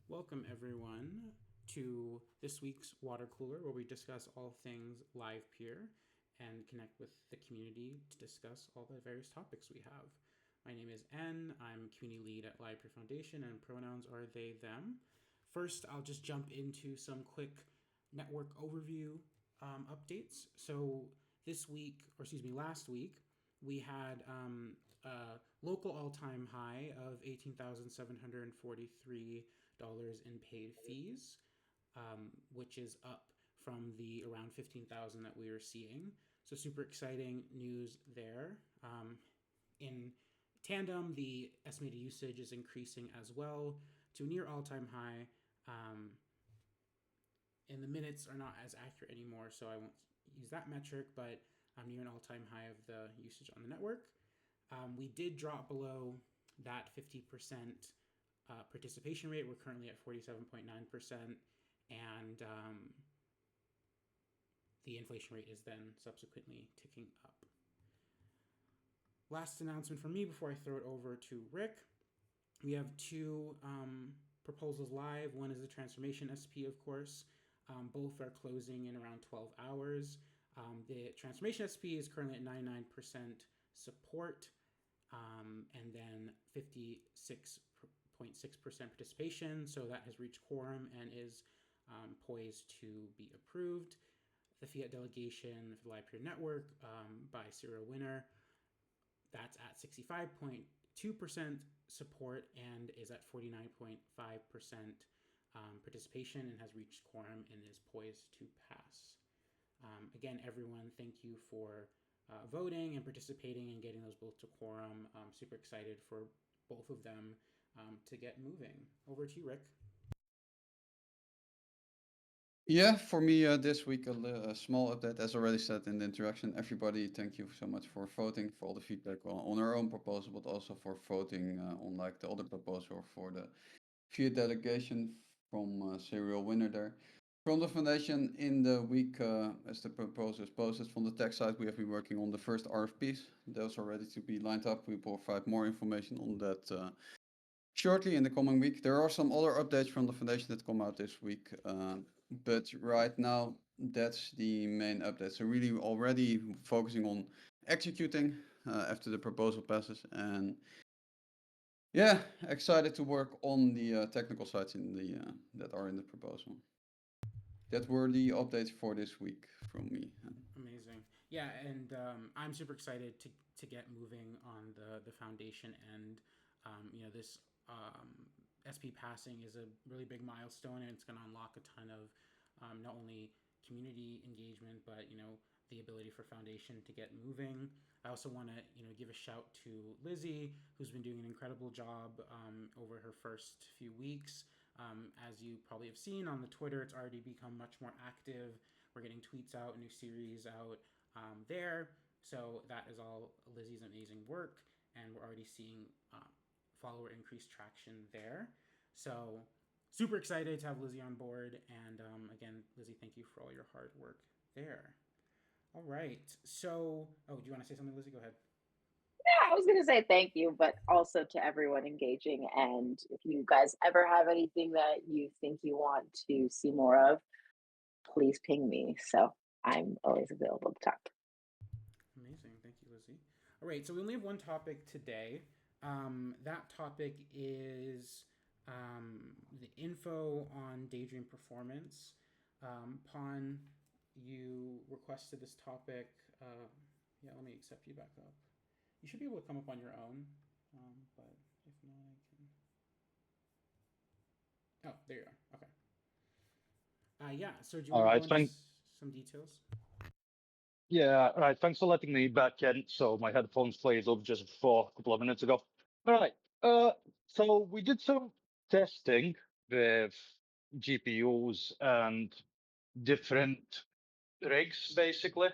Welcome, everyone, to this week's Watercooler, where we discuss all things Livepeer and connect with the community to discuss all the various topics we have. My name is N. I'm community lead at Livepeer Foundation, and pronouns are they, them. First, I'll just jump into some quick network overview updates. So, last week, we had a local all-time high of $18,743 in paid fees, which is up from the around 15,000 that we were seeing. So super exciting news there. In tandem, the estimated usage is increasing as well to a near all-time high. And the minutes are not as accurate anymore, so I won't use that metric, but I'm near an all-time high of the usage on the network. We did drop below that 50% participation rate. We're currently at 47.9%, and the inflation rate is then subsequently ticking up. Last announcement from me before I throw it over to Rick. We have two proposals live. One is the Transformation SP, of course. Both are closing in around 12 hours. The Transformation SP is currently at 99% support, and then 56.6% participation. So that has reached quorum and is poised to be approved. The Fiat delegation for the Livepeer network by serial winner, that's at 65.2% support and is at 49.5% participation and has reached quorum and is poised to pass. Again, everyone, thank you for voting and participating and getting those both to quorum. Super excited for both of them to get moving. Over to you, Rick. Yeah, for me this week a small update. As already said in the introduction, everybody, thank you so much for voting, for all the feedback on our own proposal, but also for voting on like the other proposal for the Fiat delegation from serial winner there. From the foundation in the week, as the proposal is posted from the tech side, we have been working on the first RFPs. Those are ready to be lined up. We will provide more information on that shortly in the coming week. There are some other updates from the foundation that come out this week, but right now that's the main update. So really already focusing on executing after the proposal passes, and yeah, excited to work on the technical sides in the that are in the proposal. That were the updates for this week from me. Amazing. Yeah, and I'm super excited to get moving on the foundation end. This SP passing is a really big milestone, and it's going to unlock a ton of not only community engagement, but the ability for foundation to get moving. I also want to give a shout to Lizzie, who's been doing an incredible job over her first few weeks. As you probably have seen on the Twitter, it's already become much more active. We're getting tweets out, new series out there. So that is all Lizzie's amazing work, and we're already seeing follower increased traction there. So super excited to have Lizzie on board. And again, Lizzie, thank you for all your hard work there. All right. So, do you want to say something, Lizzie? Go ahead. Yeah, I was going to say thank you, but also to everyone engaging. And if you guys ever have anything that you think you want to see more of, please ping me. So I'm always available to talk. Amazing. Thank you, Lizzie. All right. So we only have one topic today. That topic is the info on Daydream Performance. Pawn, you requested this topic. Yeah, let me accept you back up. You should be able to come up on your own, but if not, I can. Oh, there you are. Okay. Yeah. So do you All want to go right, into some details? yeah, all right. Thanks for letting me back in. So my headphones played up just before a couple of minutes ago. All right. So we did some testing with GPUs and different rigs, basically,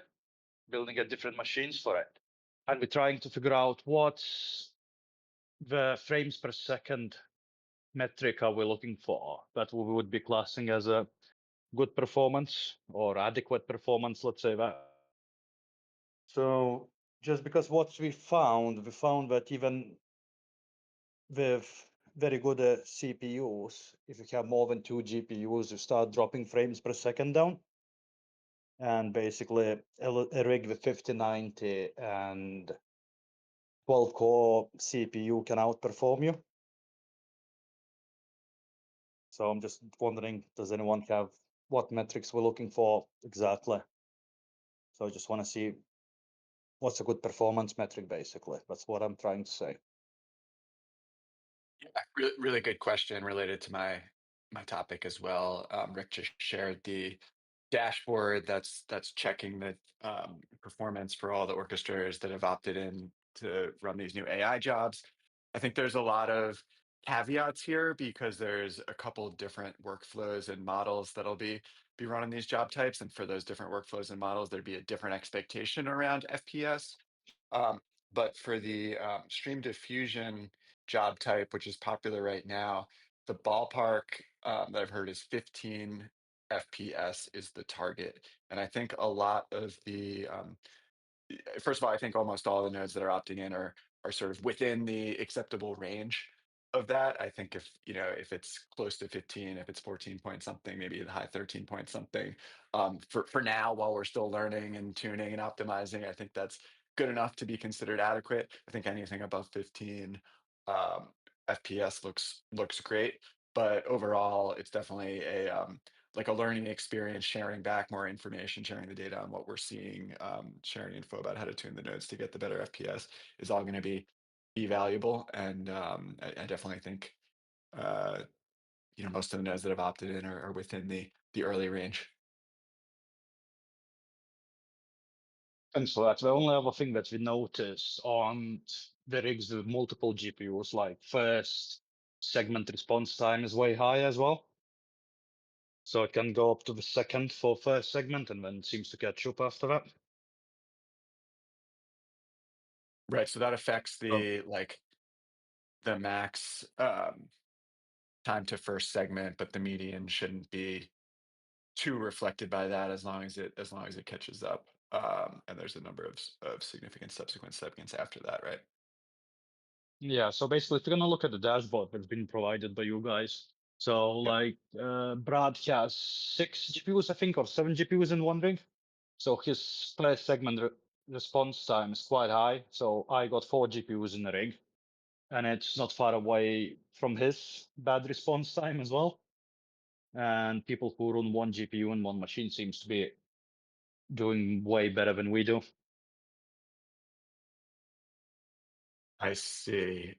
building at different machines for it. And we're trying to figure out what's the frames per second metric are we looking for that we would be classing as a good performance or adequate performance, let's say that. So just because what we found that even with very good CPUs, if you have more than 2 GPUs, you start dropping frames per second down. And basically, a rig with 5090 and 12-core CPU can outperform you. So I'm just wondering, does anyone have what metrics we're looking for exactly? So I just want to see what's a good performance metric, basically. That's what I'm trying to say. Yeah, really good question related to my topic as well. Rick just shared the dashboard that's checking the performance for all the orchestrators that have opted in to run these new AI jobs. I think there's a lot of caveats here because there's a couple different workflows and models that'll be running these job types, and for those different workflows and models, there'd be a different expectation around FPS. Um, but for the stream diffusion job type, which is popular right now, the ballpark that I've heard is 15 FPS is the target. And I think a lot of the first of all, I think almost all the nodes that are opting in are sort of within the acceptable range of that. I think if it's close to 15, if it's 14 point something, maybe the high 13 point something. For now, while we're still learning and tuning and optimizing, I think that's good enough to be considered adequate. I think anything above 15 um, FPS looks great, but overall, it's definitely a like a learning experience, sharing back more information, sharing the data on what we're seeing, sharing info about how to tune the nodes to get the better FPS is all going to be valuable. And I definitely think uh, most of the nodes that have opted in are within the early range. And so that's the only other thing that we notice on the rigs with multiple GPUs, like first segment response time is way high as well. So it can go up to the second for first segment and then seems to catch up after that. Right. So that affects Oh. the max time to first segment, but the median shouldn't be too reflected by that as long as it catches up. And there's a number of significant subsequent segments after that, right? Yeah, so basically, if you're gonna look at the dashboard that's been provided by you guys, so Yep. like Brad has 6 GPUs, I think, or 7 GPUs in one rig. So his per segment response time is quite high. So I got 4 GPUs in the rig, and it's not far away from his bad response time as well. And people who run 1 GPU in one machine seems to be doing way better than we do. I see.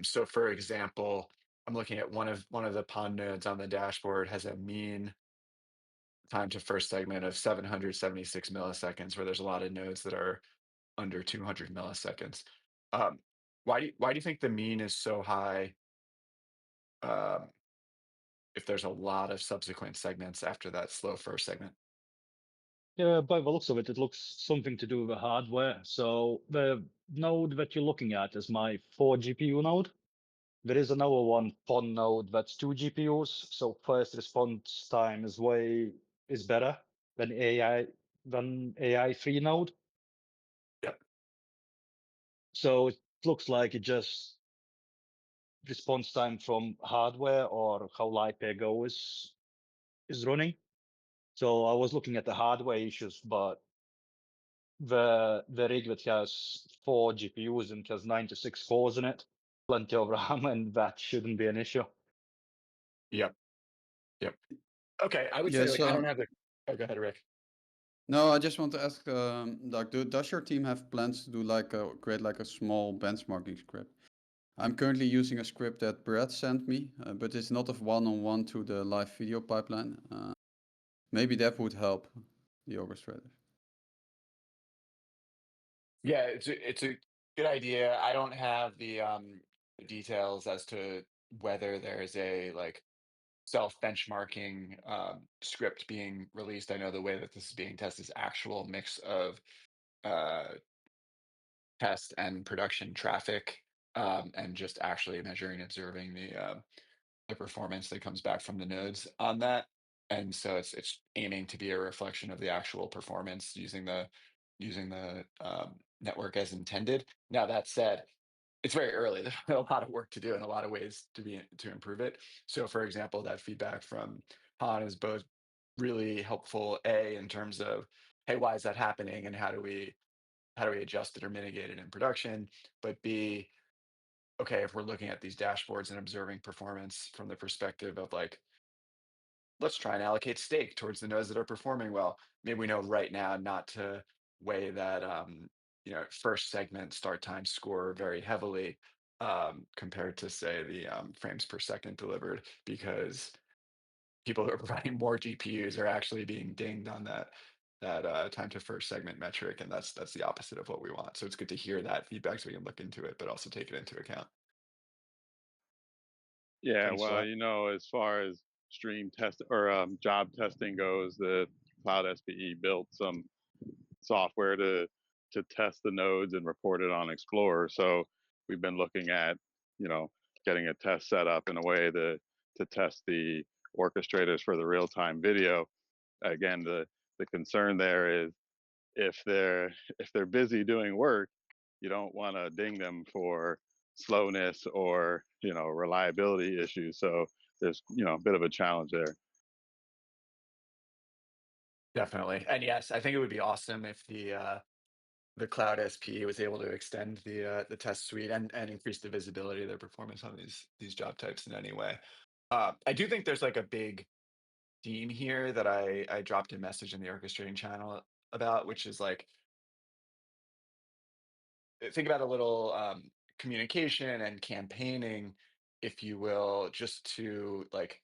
So for example, I'm looking at one of the pond nodes on the dashboard has a mean time to first segment of 776 milliseconds, where there's a lot of nodes that are under 200 milliseconds. Um, why do you think the mean is so high? Um, if there's a lot of subsequent segments after that slow first segment. Yeah, by the looks of it, it looks something to do with the hardware. So the node that you're looking at is my 4 GPU node. There is another one PON node that's 2 GPUs. So first response time is better than AI 3 node. Yep. So it looks like it just response time from hardware or how Livepeer Go is running. So I was looking at the hardware issues, but the rig that has 4 GPUs and has 96 cores in it, plenty of RAM, and that shouldn't be an issue. Yep. Yep. Okay. I would say Yes. I don't have the. Oh, go ahead, Rick. No, I just want to ask, Doug, does your team have plans to do create like a small benchmarking script? I'm currently using a script that Brett sent me, but it's not a one-on-one to the live video pipeline. Maybe that would help the orchestrator. Yeah, it's a good idea. I don't have the details as to whether there's a self-benchmarking script being released. I know the way that this is being tested is actual mix of uh, test and production traffic, and just actually measuring, observing the performance that comes back from the nodes on that. And so it's aiming to be a reflection of the actual performance using the network as intended. Now that said, it's very early. There's a lot of work to do and a lot of ways to improve it. So, for example, that feedback from Han is both really helpful. A, in terms of, hey, why is that happening, and how do we adjust it or mitigate it in production? But B, okay, if we're looking at these dashboards and observing performance from the perspective of like, let's try and allocate stake towards the nodes that are performing well. Maybe we know right now not to weigh that first segment start time score very heavily compared to say the frames per second delivered, because people who are providing more GPUs are actually being dinged on that time to first segment metric, and that's the opposite of what we want. So it's good to hear that feedback so we can look into it, but also take it into account. Yeah, Thanks for well, that. as far as stream test or job testing goes, the Cloud SPE built some software to test the nodes and report it on Explorer. So we've been looking at, getting a test set up in a way to test the orchestrators for the real-time video. Again, the concern there is if they're busy doing work, you don't want to ding them for slowness or reliability issues. So there's a bit of a challenge there. Definitely. And yes, I think it would be awesome if the Cloud SP was able to extend the test suite and increase the visibility of their performance on these job types in any way. I do think there's like a big theme here that I dropped a message in the orchestrating channel about, which is like, think about a little communication and campaigning, if you will, just to like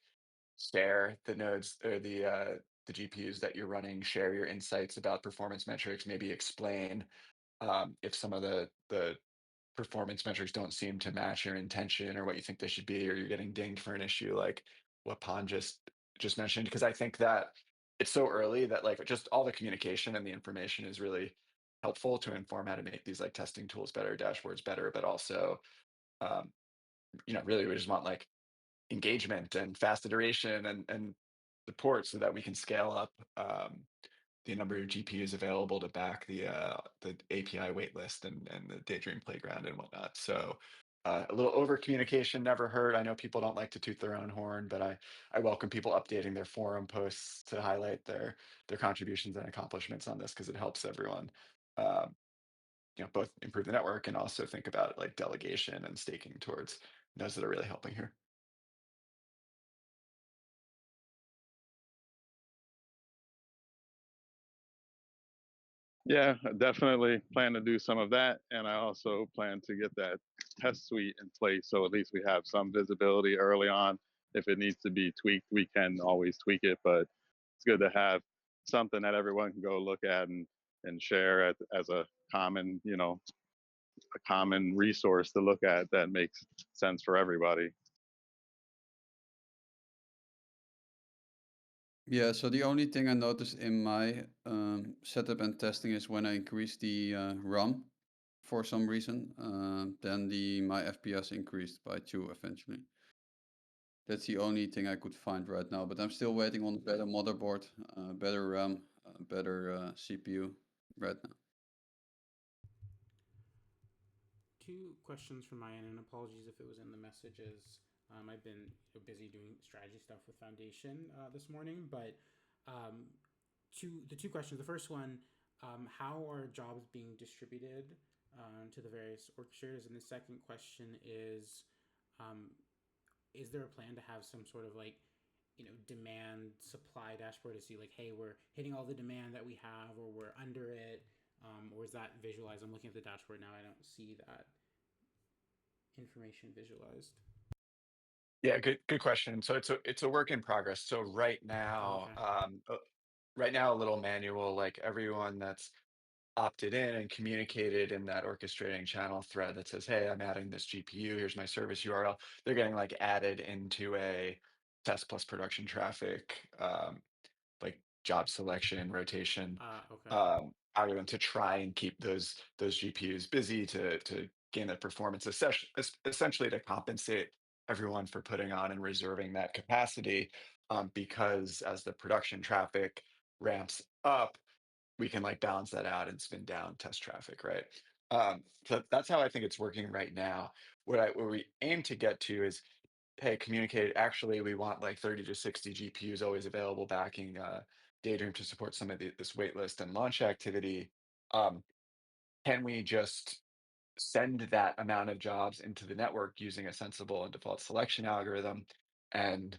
share the nodes or the GPUs that you're running, share your insights about performance metrics, maybe explain if some of the performance metrics don't seem to match your intention or what you think they should be, or you're getting dinged for an issue like what Pon just mentioned. Because I think that it's so early that like just all the communication and the information is really helpful to inform how to make these like testing tools better, dashboards better, but also um, really we just want like engagement and fast iteration and support so that we can scale up the number of GPUs available to back the API waitlist and the Daydream Playground and whatnot. So a little over communication never hurt. I know people don't like to toot their own horn, but I welcome people updating their forum posts to highlight their contributions and accomplishments on this, because it helps everyone. Um, both improve the network and also think about like delegation and staking towards those that are really helping here. Yeah, I definitely plan to do some of that. And I also plan to get that test suite in place. So at least we have some visibility early on. If it needs to be tweaked, we can always tweak it. But it's good to have something that everyone can go look at and share as a common, a common resource to look at that makes sense for everybody. Yeah, so the only thing I noticed in my setup and testing is when I increase the RAM for some reason, then my FPS increased by 2 eventually. That's the only thing I could find right now, but I'm still waiting on a better motherboard, better RAM, better CPU right now. Two questions from my end, and apologies if it was in the messages. I've been busy doing strategy stuff with Foundation this morning, but the two questions. The first one, how are jobs being distributed to the various orchestrators? And the second question is there a plan to have some sort of like demand supply dashboard to see like, hey, we're hitting all the demand that we have, or we're under it, or is that visualized? I'm looking at the dashboard now. I don't see that information visualized. Yeah, good question. So it's a work in progress. So right now, a little manual, like everyone that's opted in and communicated in that orchestrating channel thread that says, "Hey, I'm adding this GPU. Here's my service URL." They're getting like added into a test plus production traffic, like job selection rotation Okay. algorithm to try and keep those GPUs busy to gain that performance, essentially to compensate everyone for putting on and reserving that capacity. Because as the production traffic ramps up, we can like balance that out and spin down test traffic, right? So that's how I think it's working right now. What we aim to get to is, hey, communicate. Actually, we want like 30 to 60 GPUs always available backing Daydream to support some of this waitlist and launch activity. Um, can we just send that amount of jobs into the network using a sensible and default selection algorithm, and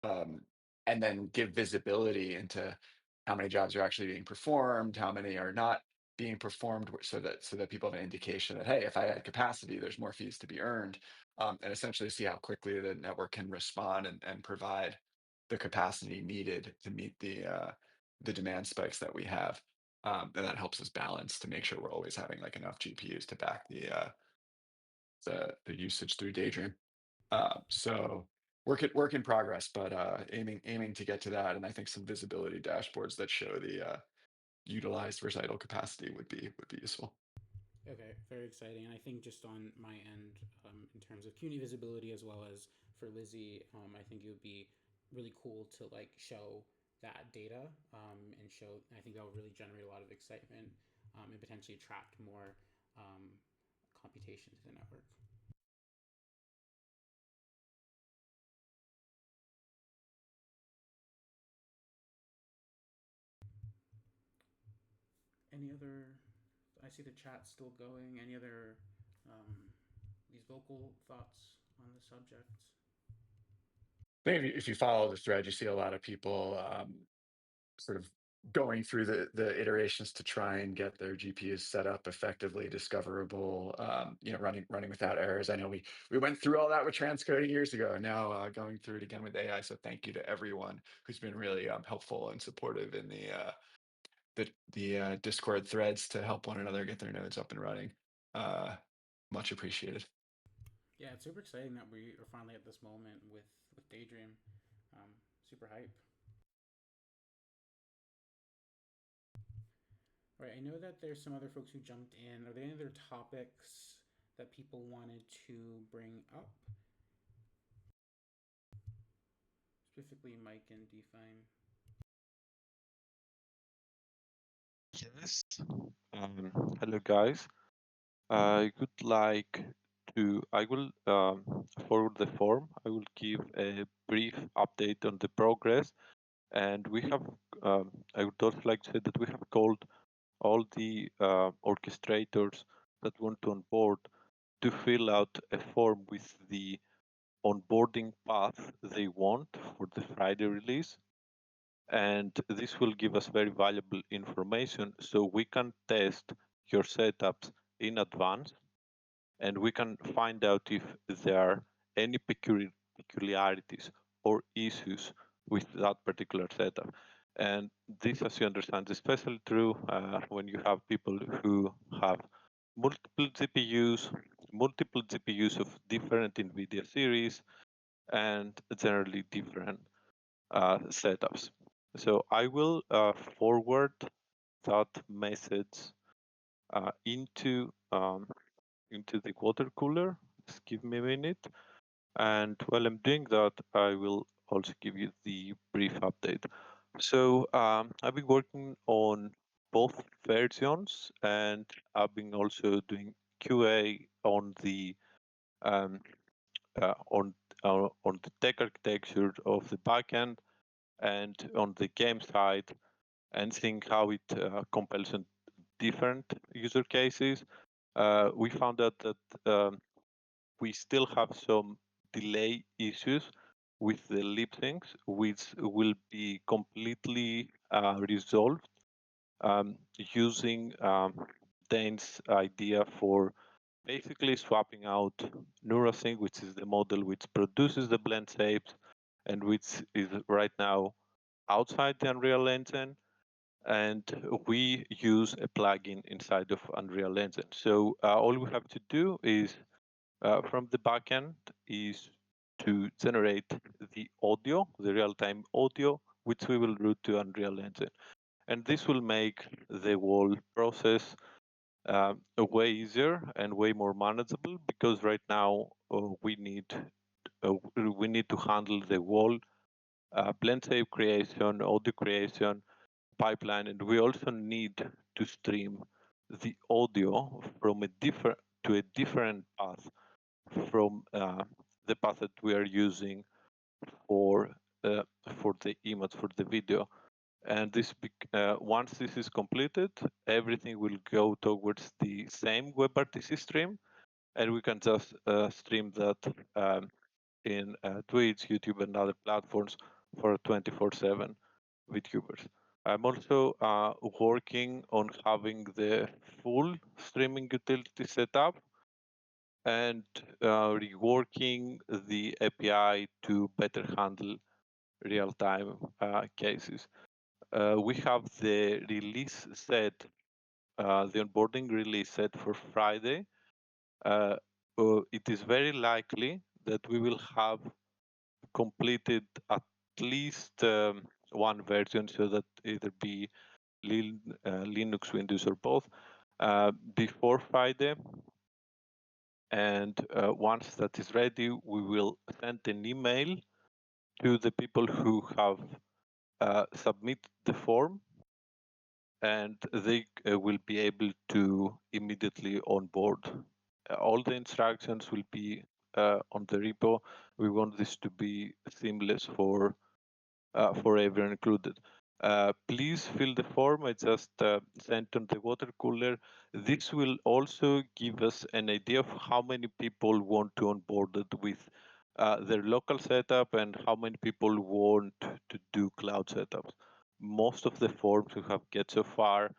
um, and then give visibility into how many jobs are actually being performed, how many are not being performed, so that people have an indication that, hey, if I had capacity, there's more fees to be earned, and essentially see how quickly the network can respond and provide the capacity needed to meet the demand spikes that we have. And that helps us balance to make sure we're always having like enough GPUs to back the usage through Daydream. So work in progress, but aiming to get to that. And I think some visibility dashboards that show the utilized versus idle capacity would be useful. Okay, very exciting. And I think just on my end, in terms of CUNY visibility as well as for Lizzie, I think it would be really cool to like show that data, and show. I think that would really generate a lot of excitement, and potentially attract more computation to the network. Any other? I see the chat still going. Any other these vocal thoughts on the subject? Maybe if you follow the thread, you see a lot of people sort of going through the iterations to try and get their GPUs set up effectively, discoverable, running without errors. I know we went through all that with transcoding years ago, and now going through it again with AI. So thank you to everyone who's been really helpful and supportive in the Discord threads to help one another get their nodes up and running. Much appreciated. Yeah, it's super exciting that we are finally at this moment with Daydream. Super hype. All right, I know that there's some other folks who jumped in. Are there any other topics that people wanted to bring up? Specifically, Mike and Define. Yes. Hello, guys. I would like I will forward the form. I will give a brief update on the progress. And I would also like to say that we have called all the orchestrators that want to onboard to fill out a form with the onboarding path they want for the Friday release. And this will give us very valuable information so we can test your setups in advance, and we can find out if there are any peculiarities or issues with that particular setup. And this, as you understand, is especially true when you have people who have multiple GPUs of different NVIDIA series, and generally different setups. So I will forward that message into the water cooler. Just give me a minute. And while I'm doing that, I will also give you the brief update. So I've been working on both versions, and I've been also doing QA on the um, on the tech architecture of the backend and on the game side, and seeing how it compiles on different user cases. We found out that we still have some delay issues with the lip syncs, which will be completely resolved using Dane's idea for basically swapping out Neurasync, which is the model which produces the blend shapes and which is right now outside the Unreal Engine, and we use a plugin inside of Unreal Engine. So all we have to do is from the backend is to generate the audio, the real-time audio, which we will route to Unreal Engine. And this will make the whole process way easier and way more manageable, because right now we need to handle the whole blend shape creation, audio creation pipeline, and we also need to stream the audio from a different path from the path that we are using for the image, for the video. And once this is completed, everything will go towards the same WebRTC stream, and we can just stream that in Twitch, YouTube, and other platforms for 24/7 VTubers. I'm also working on having the full streaming utility set up and reworking the API to better handle real-time cases. We have the release set, the onboarding release set for Friday. It is very likely that we will have completed at least one version, so that either be Linux, Windows, or both, before Friday. And once that is ready, we will send an email to the people who have submitted the form, and they will be able to immediately onboard. All the instructions will be on the repo. We want this to be seamless for everyone included. Please fill the form I just sent on the Watercooler. This will also give us an idea of how many people want to onboard it with their local setup and how many people want to do cloud setups. Most of the forms we have get so far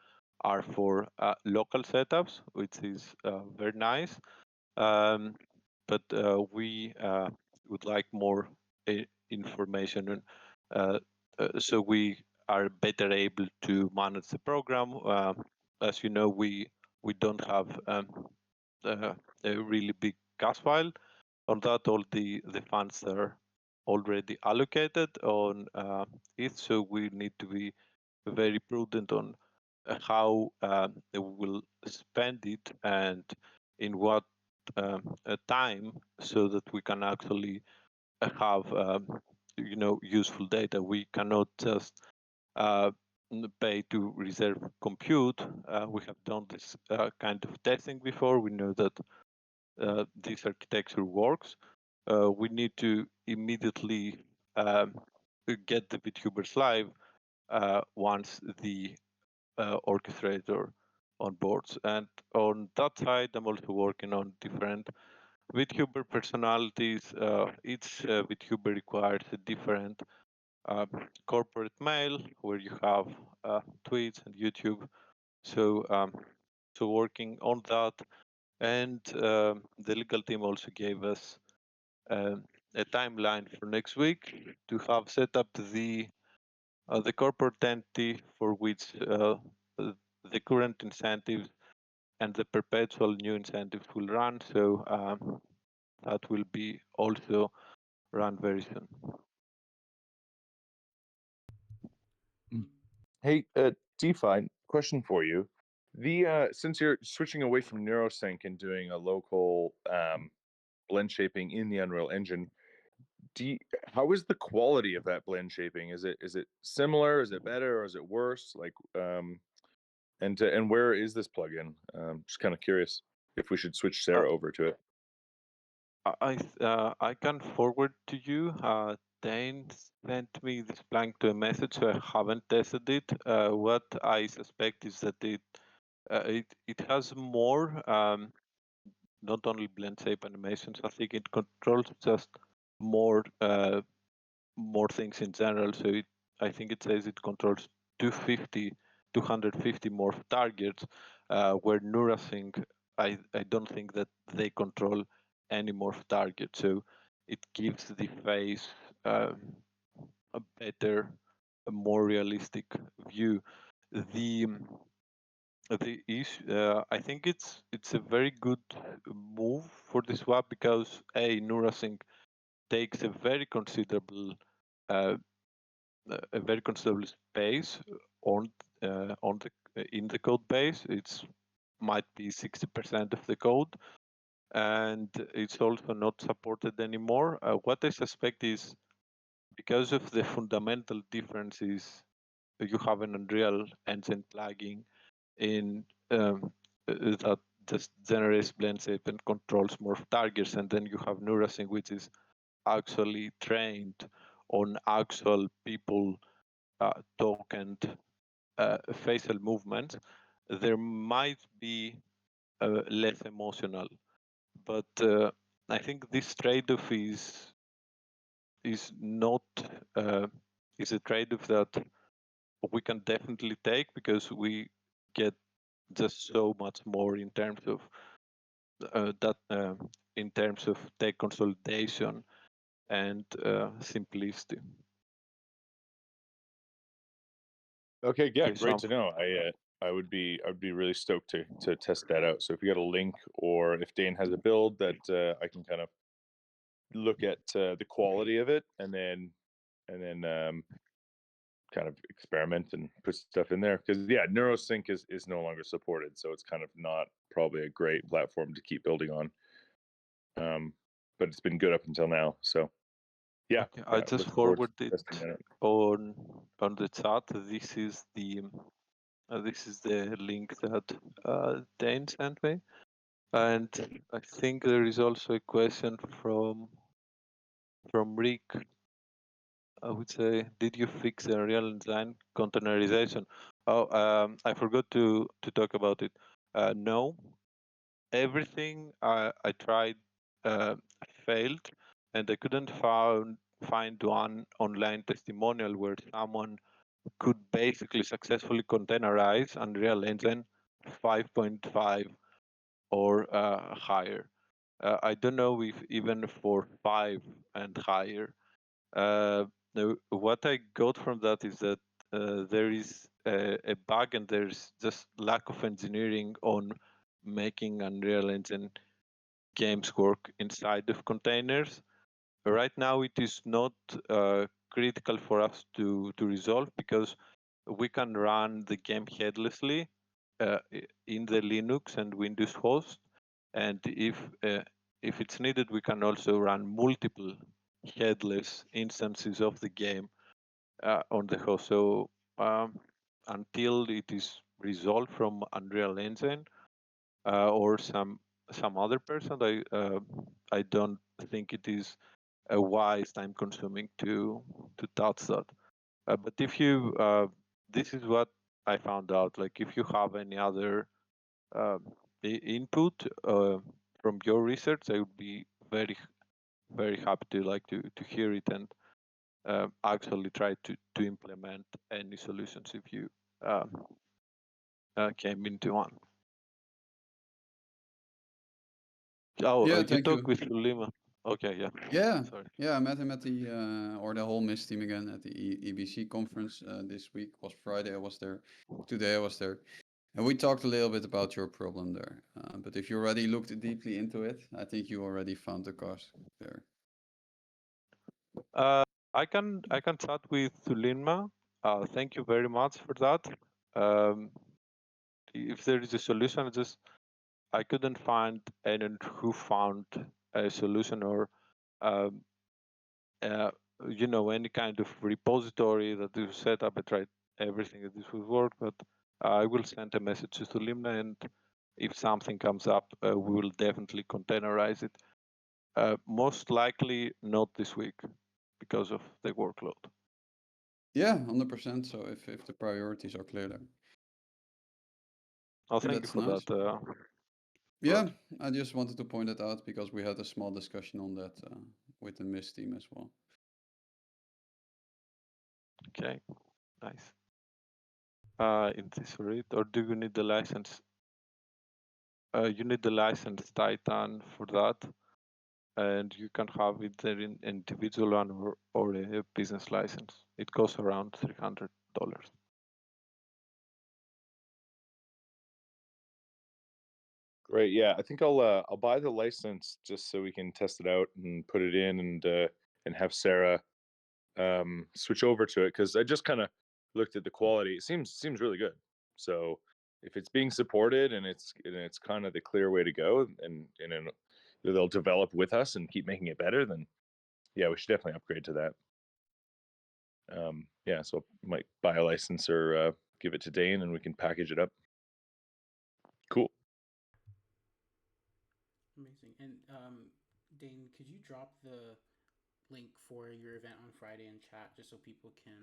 are for local setups, which is very nice. But we would like more information, and so we are better able to manage the program. As you know, we don't have a really big cash file. On that, all the funds are already allocated on it, so we need to be very prudent on how we will spend it and in what time, so that we can actually have useful data. We cannot just pay to reserve compute. We have done this kind of testing before. We know that this architecture works. We need to immediately get the VTubers live once the orchestrator on boards. And on that side, I'm also working on different VTuber personalities. Each VTuber requires a different corporate mail, where you have tweets and YouTube. So working on that, and the legal team also gave us a timeline for next week to have set up the corporate entity for which the current incentives and the perpetual new incentives will run. So that will be also run very soon. Hey, DeFi, question for you. Since you're switching away from Neurosync and doing a local blend shaping in the Unreal Engine, how is the quality of that blend shaping? Is it similar? Is it better, or is it worse? Like, and where is this plugin? Just kind of curious if we should switch Sarah over to it. I can forward to you. Dane sent me this blank to a message, so I haven't tested it. What I suspect is that it has more, not only blend shape animations. I think it controls just more things in general. So I think it says it controls 250 more targets, where Neurasync, I don't think that they control any more targets. So it gives the face a better, a more realistic view. The issue, I think it's a very good move for the swap, because Neurasync takes a very considerable space on in the code base. It's might be 60% of the code, and it's also not supported anymore. What I suspect is because of the fundamental differences, you have an Unreal Engine plugin in that just generates blend shape and controls more targets, and then you have NeuralSync, which is actually trained on actual people talk and facial movements. There might be less emotional, but I think this trade-off is not is a trade-off that we can definitely take, because we get just so much more in terms of in terms of tech consolidation and simplicity. Okay, yeah, Okay, great to know. I would be really stoked to test that out. So if you got a link, or if Dane has a build that I can kind of look at the quality of it, and then kind of experiment and put stuff in there, because yeah, NeuroSync is no longer supported, so it's kind of not probably a great platform to keep building on. But it's been good up until now. So yeah, okay, I just looking forward to forwarded testing that out. on the chat. This is the link that Dane sent me, and I think there is also a question from Rick. I would say, did you fix the Unreal Engine containerization? Oh, I forgot to talk about it. No, everything I tried failed, and I couldn't find one online testimonial where someone could basically successfully containerize Unreal Engine 5.5 or higher. I don't know if even for 5 and higher. Now, what I got from that is that there is a bug, and there's just lack of engineering on making Unreal Engine games work inside of containers. Right now, it is not critical for us to resolve, because we can run the game headlessly in the Linux and Windows host, and if it's needed, we can also run multiple headless instances of the game on the host. So until it is resolved from Unreal Engine or some other person, I don't think it is a wise time consuming to touch that. But if you this is what I found out. Like, if you have any other input from your research, I would be very happy to hear it, and actually try to implement any solutions if you came into one. Oh, Yeah, you thank talk you. with Sulima. Okay, yeah. Yeah, Sorry. yeah, I met him at the or the whole MIST team again at the EBC conference this week. Was Friday. I was there. Today I was there, and we talked a little bit about your problem there. But if you already looked deeply into it, I think you already found the cause there. I can chat with Sulima. Thank you very much for that. If there is a solution, I couldn't find anyone who found a solution, or any kind of repository that is set up. I tried everything that this would work, but I will send a message to Limna, and if something comes up, we will definitely containerize it. Most likely not this week because of the workload. Yeah, 100%. So if the priorities are clear there. Oh, thank you That's for nice. that. Yeah, I just wanted to point it out because we had a small discussion on that with the MIST team as well. Okay, nice. In this rate, or do you need the license? You need the license Titan for that, and you can have it there in individual one or a business license. It costs around $300. Great. Yeah, I think I'll buy the license just so we can test it out and put it in, and have Sarah switch over to it, because I just kind of looked at the quality. It seems really good. So if it's being supported and it's kind of the clear way to go, and then they'll develop with us and keep making it better, then yeah, we should definitely upgrade to that. Yeah, so I might buy a license or give it to Dane, and we can package it up. Cool. And Dane, could you drop the link for your event on Friday in chat just so people can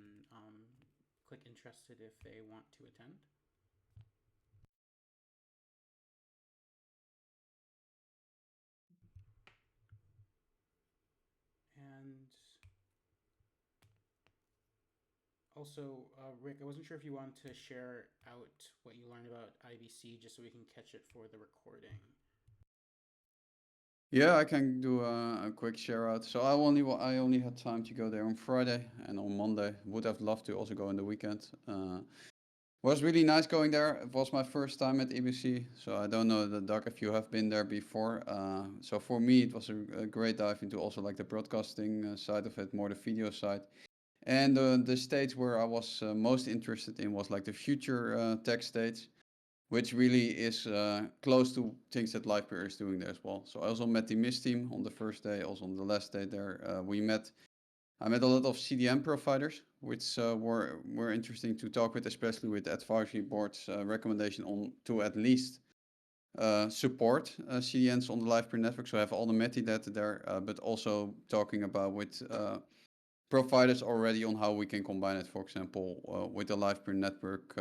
click interested if they want to attend? And also, Rick, I wasn't sure if you wanted to share out what you learned about IBC just so we can catch it for the recording. Yeah, I can do a quick share out. So I only had time to go there on Friday and on Monday. Would have loved to also go in the weekend. Was really nice going there. It was my first time at EBC, so I don't know, Doug, if you have been there before. So for me, it was a great dive into also like the broadcasting side of it, more the video side. And the stage where I was most interested in was like the future tech stage, which really is close to things that Livepeer is doing there as well. So I also met the MIS team on the first day, also on the last day there. I met a lot of CDN providers, which were interesting to talk with, especially with advisory boards recommendation on to at least support CDNs on the Livepeer network. So I have all the metadata there, but also talking about with providers already on how we can combine it, for example, with the Livepeer network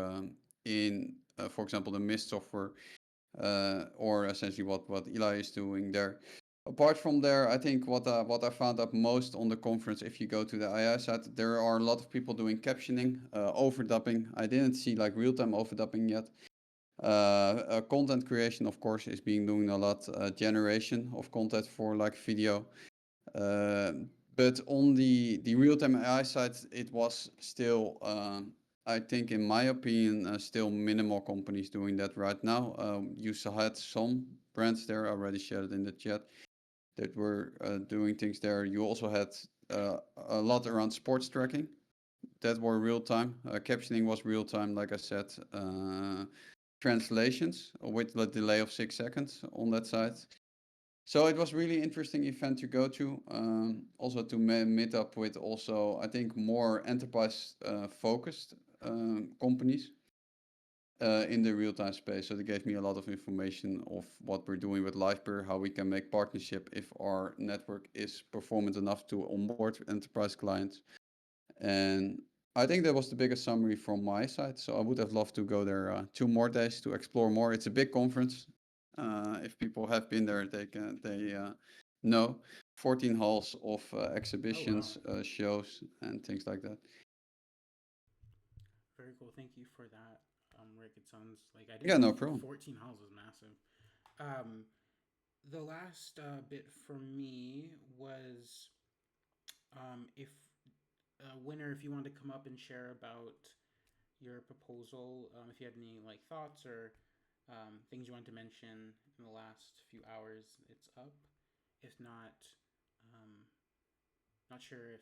in, for example, the MIST software, or essentially what Eli is doing there. Apart from there, I think what I found out most on the conference, if you go to the AI side, there are a lot of people doing captioning, overdubbing. I didn't see like real-time overdubbing yet. Content creation, of course, is being doing a lot. Generation of content for like video. But on the real-time AI side, it was still, I think, in my opinion, still minimal companies doing that right now. You had some brands there, I already shared it in the chat, that were doing things there. You also had a lot around sports tracking that were real time. Captioning was real time, like I said. Translations with the delay of 6 seconds on that side. So it was really interesting event to go to. Also to meet up with also, I think, more enterprise focused companies in the real-time space. So they gave me a lot of information of what we're doing with Livepeer, how we can make partnership if our network is performant enough to onboard enterprise clients. And I think that was the biggest summary from my side. So I would have loved to go there 2 more days to explore more. It's a big conference. If people have been there, they know 14 halls of exhibitions, shows, and things like that. Very cool. Thank you for that, Rick. It sounds like I didn't Yeah, know no problem. 14 halls is massive. The last bit for me was if winner, if you wanted to come up and share about your proposal, if you had any like thoughts or things you wanted to mention in the last few hours, it's up. If not, not sure if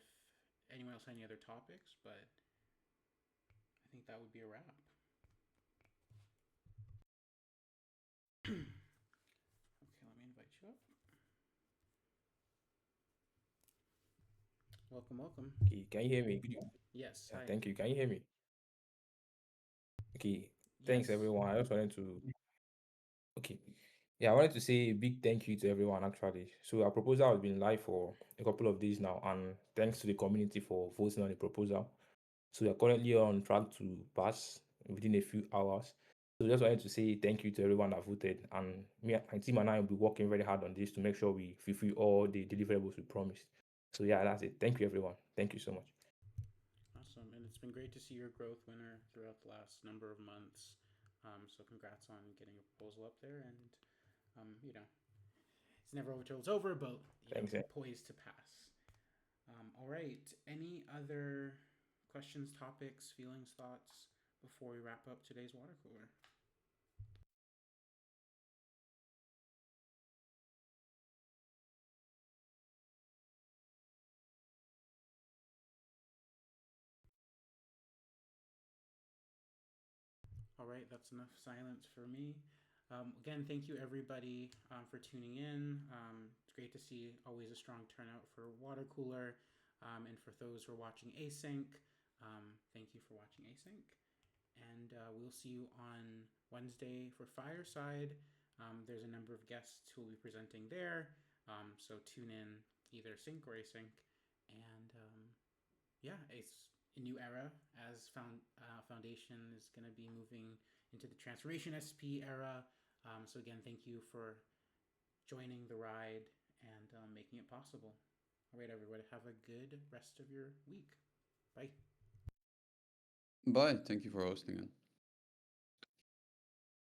anyone else had any other topics, but I think that would be a wrap. Okay, let me invite you up. Welcome, welcome. Okay, can you hear me? Yes, Yeah, hi. thank you. Can you hear me? Okay, thanks Yes. everyone. I just wanted to. Okay, yeah, I wanted to say a big thank you to everyone actually. So our proposal has been live for a couple of days now, and thanks to the community for voting on the proposal. So we are currently on track to pass within a few hours. So just wanted to say thank you to everyone that voted, and me, my team and I will be working very hard on this to make sure we fulfill all the deliverables we promised. So yeah, that's it. Thank you everyone. Thank you so much. Awesome. And it's been great to see your growth, winner, throughout the last number of months. So congrats on getting a proposal up there. And, it's never over till it's over, but, Thanks. poised to pass. All right. Any other questions, topics, feelings, thoughts before we wrap up today's water cooler? All right, that's enough silence for me. Again, thank you everybody for tuning in. It's great to see always a strong turnout for Water Cooler. And for those who are watching Async, thank you for watching Async. And we'll see you on Wednesday for Fireside. There's a number of guests who will be presenting there, so tune in either sync or async. And yeah, it's a new era as Foundation is going to be moving into the Transformation SP era. So again, thank you for joining the ride and making it possible. All right, everybody, have a good rest of your week. Bye. Bye. Thank you for hosting it.